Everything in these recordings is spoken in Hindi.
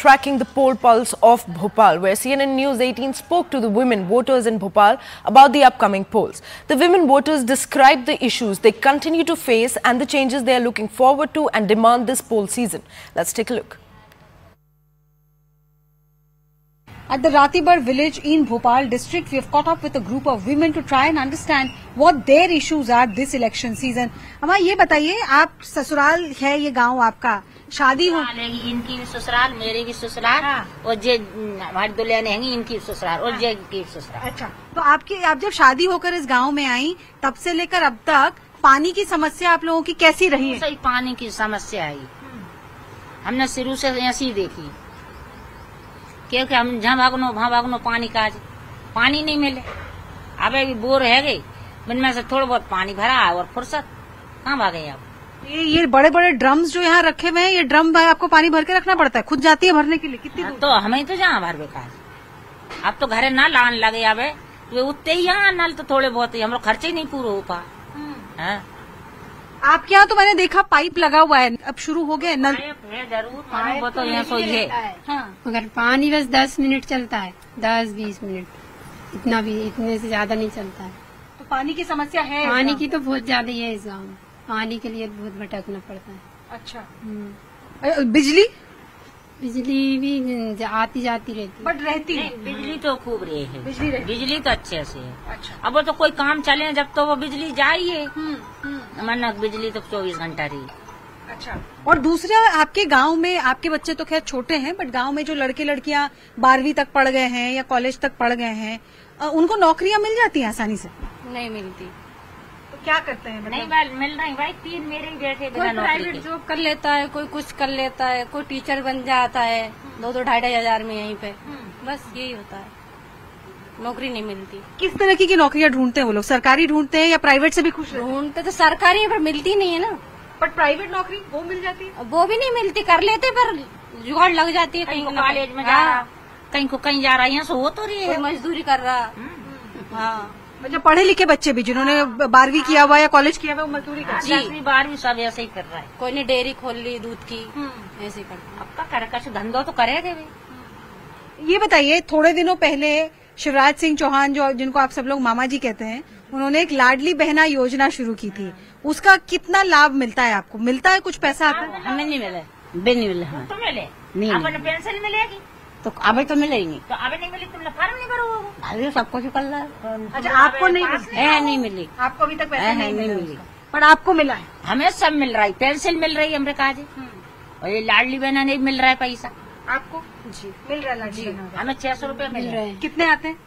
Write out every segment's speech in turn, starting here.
tracking the poll pulse of Bhopal, where CNN News 18 spoke to the women voters in Bhopal about the upcoming polls. The women voters described the issues they continue to face and the changes they are looking forward to and demand this poll season. Let's take a look. At the Ratibar village in Bhopal district, we have caught up with a group of women to try and understand what their issues are this election season. अम्मा ये बताइए, आप ससुराल है ये गांव आपका, शादी हो? इनकी भी ससुराल, मेरी भी ससुराल, और जे हमारी दुल्हन है इनकी ससुराल और जे की ससुराल। अच्छा, तो आप जब शादी होकर इस गांव में आई, तब से लेकर अब तक पानी की समस्या आप लोगों की कैसी रही है? सही पानी की समस्या आई, हमने शुरू से ऐसी देखी, क्योंकि हम जहाँ भागनो पानी का पानी नहीं मिले। अब अभी बोर है गई, इनमें से थोड़ा बहुत पानी भरा और फुर्सत कहाँ भागे आप? ये बड़े बड़े ड्रम्स जो यहाँ रखे हुए हैं, ये ड्रम आपको पानी भर के रखना पड़ता है, खुद जाती है भरने के लिए? कितनी दूर? तो हमें तो जहाँ भर बेकार, अब तो घरे नल आने लगे, अब वे उतने ही यहाँ नल तो थोड़े बहुत ही हम लोग खर्चे ही नहीं पूरा हो पा। आपके यहाँ तो मैंने देखा पाइप लगा हुआ है, अब शुरू हो गया नल? जरूर पानी वो तो यहाँ सोई है, मगर पानी बस 10 मिनट चलता है, 10-20 मिनट, इतने से ज्यादा नहीं चलता है। तो पानी की समस्या है? पानी की तो बहुत ज्यादा ही है इस गाँव में, पानी के लिए बहुत भटकना पड़ता है। अच्छा, बिजली भी आती जाती रहती है, बट रहती है। बिजली तो खूब रही है, बिजली तो अच्छे से है। अच्छा, अब तो कोई काम चले जब तो वो बिजली जाइए, वरना बिजली तो 24 घंटा रही। अच्छा, और दूसरा आपके गांव में, आपके बच्चे तो खैर छोटे हैं, बट गांव में जो लड़के लड़कियां 12वीं तक पढ़ गए हैं या कॉलेज तक पढ़ गए हैं, उनको नौकरियां मिल जाती हैं आसानी से? नहीं मिलती। तो क्या करते हैं? नहीं मिल रही भाई, 3 मेरे ही बेटे कोई प्राइवेट जॉब कर लेता है, कोई कुछ कर लेता है, कोई टीचर बन जाता है 2-2 हजार में यहीं पे, बस यही होता है, नौकरी नहीं मिलती। किस तरह की नौकरियां ढूंढते हैं वो लोग? सरकारी ढूंढते हैं या प्राइवेट से भी खुश ढूंढते? तो सरकारी पर मिलती नहीं है ना, बट प्राइवेट नौकरी वो मिल जाती है? वो भी नहीं मिलती, कर लेते पर जुगाड़ लग जाती है। कहीं कॉलेज में जा रहा, कहीं को कहीं जा रहा, यहाँ से हो तो रही है, मजदूरी कर रहा। हाँ, मतलब पढ़े लिखे बच्चे भी जिन्होंने 12वीं किया हुआ या कॉलेज किया हुआ वो मजदूरी कर रहे हैं। 10वीं 12वीं सब ऐसे ही कर रहा है। कोई ने डेयरी खोल ली दूध की, ऐसे ही करता। अब का करे कुछ धंधो तो करेगा भी। ये बताइए, थोड़े दिनों पहले शिवराज सिंह चौहान, जो जिनको आप सब लोग मामा जी कहते हैं, उन्होंने एक लाडली बहना योजना शुरू की थी, उसका कितना लाभ मिलता है आपको? मिलता है कुछ पैसा आता है? हमें नहीं मिले, बिल नहीं मिले, तो मिले नहीं, पेंशन मिलेगी तो अभी तो मिलेगी, तो अभी नहीं मिली तुमने फॉर्म नहीं भरो, अभी सब कुछ कर रहा है। अच्छा, आपको नहीं मिली? आपको अभी तक पैसा नहीं मिली, पर आपको मिला है? हमें सब मिल रहा है, पेंशन मिल रही है हमरे कहा जी, और ये लाडली बहना नहीं मिल रहा है पैसा। आपको जी मिल रहा है लाडली बहना? हमें 600 रुपए मिल रहे हैं। कितने आते हैं?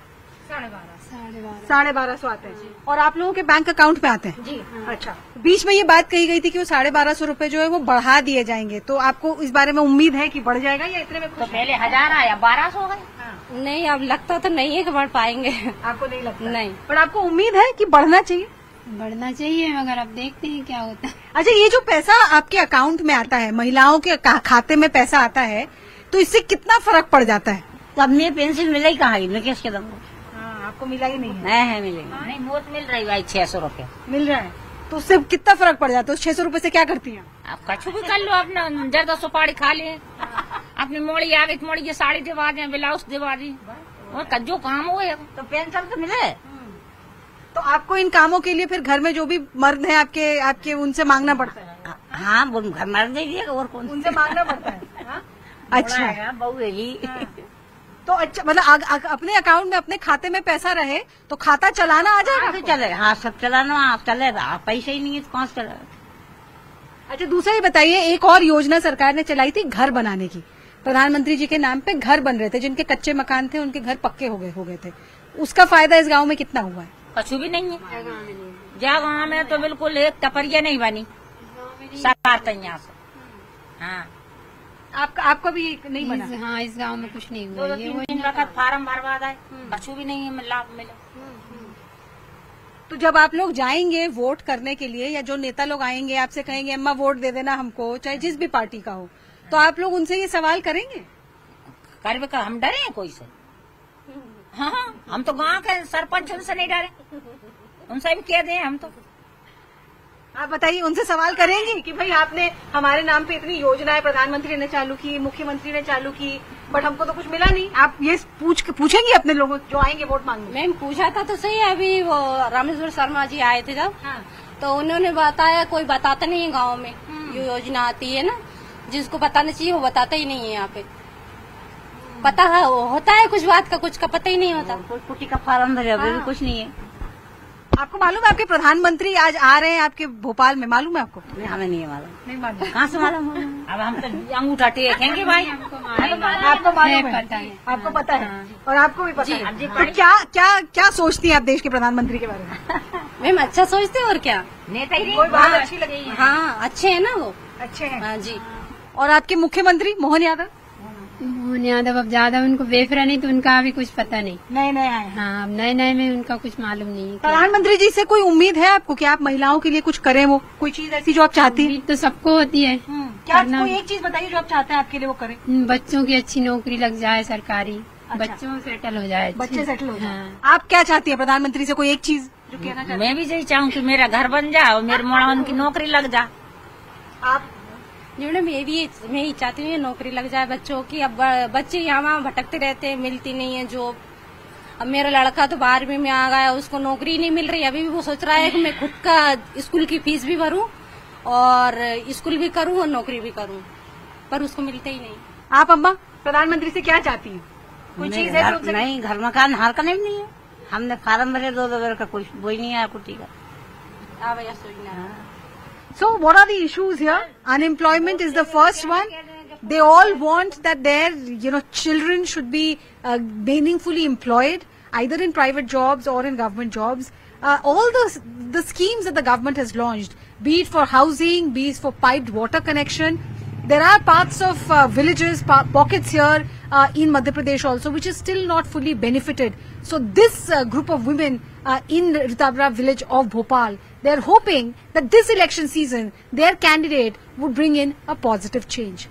1250 आते हैं। और आप लोगों के बैंक अकाउंट में आते हैं? जी। अच्छा, बीच में ये बात कही गई थी कि वो 1250 रुपए जो है वो बढ़ा दिए जाएंगे, तो आपको इस बारे में उम्मीद है कि बढ़ जाएगा या इतने में? तो पहले 1000 आया, 1200 हो गए। नहीं, अब लगता तो नहीं है कि बढ़ पाएंगे। आपको नहीं लगता? नहीं, पर आपको उम्मीद है कि बढ़ना चाहिए? बढ़ना चाहिए, मगर अब देखते हैं क्या होता है। अच्छा, ये जो पैसा आपके अकाउंट में आता है, महिलाओं के खाते में पैसा आता है, तो इससे कितना फर्क पड़ जाता है? तो अब मेरी पेंशन मिला ही कहाँ, किस के दम? आपको मिला ही नहीं है? नहीं मिलेगा, नहीं बहुत मिल रही भाई, 600 रुपए मिल रहा है, तो उससे कितना फर्क पड़ जाता है? 600 रुपए से क्या करती हैं आप? कछु भी कर लो, अपना जर्दा सुपारी खा ले, अपनी मोड़ी आ गई, मोड़ी की साड़ी दिवा दे, ब्लाउज दिवा दी, और जो काम हो तो पेंशन तो मिले। तो आपको इन कामों के लिए फिर घर में जो भी मर्द हैं आपके उनसे मांगना पड़ता है? हाँ, वो घर मर्द दे और कौन उनसे मांगना पड़ता है? अच्छा, बहू है। तो अच्छा, मतलब अपने अकाउंट में, अपने खाते में पैसा रहे तो खाता चलाना आ जाएगा? चलेगा, हाँ सब चलाना आप चलेगा, पैसे ही नहीं है तो कहाँ से चलेगा? अच्छा, दूसरा ही बताइए, एक और योजना सरकार ने चलाई थी घर बनाने की, प्रधानमंत्री जी के नाम पे घर बन रहे थे, जिनके कच्चे मकान थे उनके घर पक्के हो गए थे, उसका फायदा इस गांव में कितना हुआ है? कुछ भी नहीं है, गाँव में तो बिल्कुल एक टपरिया नहीं बनी सरकार तो यहाँ से। हाँ, आपका भी नहीं बना? हाँ, इस गांव में कुछ नहीं हुआ। 2-3 वक्त फार्म भरवा है, कछु भी नहीं है लाभ मिला। तो जब आप लोग जाएंगे वोट करने के लिए, या जो नेता लोग आएंगे आपसे कहेंगे अम्मा वोट दे देना हमको, चाहे जिस भी पार्टी का हो, तो आप लोग उनसे ये सवाल करेंगे? कर हम डरे हैं कोई से? हाँ, हम तो गांव के सरपंच उनसे नहीं डरे, उनसे भी कह दें हम तो। आप बताइए, उनसे सवाल करेंगे कि भाई आपने हमारे नाम पे इतनी योजनाएं प्रधानमंत्री ने चालू की, मुख्यमंत्री ने चालू की, बट हमको तो कुछ मिला नहीं। आप ये पूछेंगे अपने लोगों जो आएंगे वोट मांगने? मैम पूछा था तो सही है, अभी वो रामेश्वर शर्मा जी आए थे जब, तो उन्होंने बताया कोई बताता नहीं है गाँव में जो योजना आती है ना, जिसको बताना चाहिए वो बताता ही नहीं है। यहाँ पे पता है होता है कुछ बात का, कुछ का पता ही नहीं होता। कुटी का फार्म भरे, अभी भी कुछ नहीं है। आपको मालूम है आपके प्रधानमंत्री आज आ रहे हैं आपके भोपाल में? मालूम है आपको? हमें नहीं मालूम। नहीं मालूम? कहाँ से मालूम? अब हम तो अंगूठा टेकेंगे भाई। आपको मालूम है? आपको पता है और आपको भी पता है। तो क्या सोचती है आप देश के प्रधानमंत्री के बारे में? मैम अच्छा सोचते हैं और क्या, नेता ही कोई बात अच्छी लगती है? हाँ अच्छे है ना वो, अच्छे हैं। हाँ जी। और आपके मुख्यमंत्री मोहन यादव? मोहन यादव अब ज्यादा उनको बेफरा नहीं, तो उनका अभी कुछ पता नहीं। नए आए। हाँ, अब नए में उनका कुछ मालूम नहीं है। प्रधानमंत्री जी से कोई उम्मीद है आपको कि आप महिलाओं के लिए कुछ करें? वो कोई चीज ऐसी जो आप चाहती हैं? उम्मीद तो सबको होती है। क्या कोई एक चीज बताइए जो आप चाहते हैं आपके लिए वो करें? बच्चों की अच्छी नौकरी लग जाए सरकारी, बच्चों सेटल हो जाए, बच्चे सेटल हो जाए। हाँ। आप क्या चाहती है प्रधानमंत्री से? कोई एक चीज जो कहना चाहती मैं भी यही चाहूँ कि मेरा घर बन जाए और मेरे मोड़ावन की नौकरी लग जाए। आप? मैडम मैं ही चाहती हूँ नौकरी लग जाए बच्चों की। अब बच्चे यहाँ वहाँ भटकते रहते हैं, मिलती नहीं है जॉब। अब मेरा लड़का तो 12वीं में आ गया, उसको नौकरी नहीं मिल रही। अभी भी वो सोच रहा है कि मैं खुद का स्कूल की फीस भी भरूं और स्कूल भी करूं और नौकरी भी करूं, पर उसको मिलते ही नहीं। आप अम्मा प्रधानमंत्री से क्या चाहती है? कोई चीज है जो नहीं, घर मकान हाल का नहीं है। हमने फार्म भरे 2 बार का, कुछ वो ही नहीं आया कुटी का। भैया सोचना। So what are the issues here? Unemployment is the first one. They all want that their children should be meaningfully employed, either in private jobs or in government jobs. All the schemes that the government has launched, be it for housing, be it for piped water connection. There are parts of villages, pockets here in Madhya Pradesh also, which is still not fully benefited. So this group of women in Ritabra village of Bhopal, they are hoping that this election season, their candidate would bring in a positive change.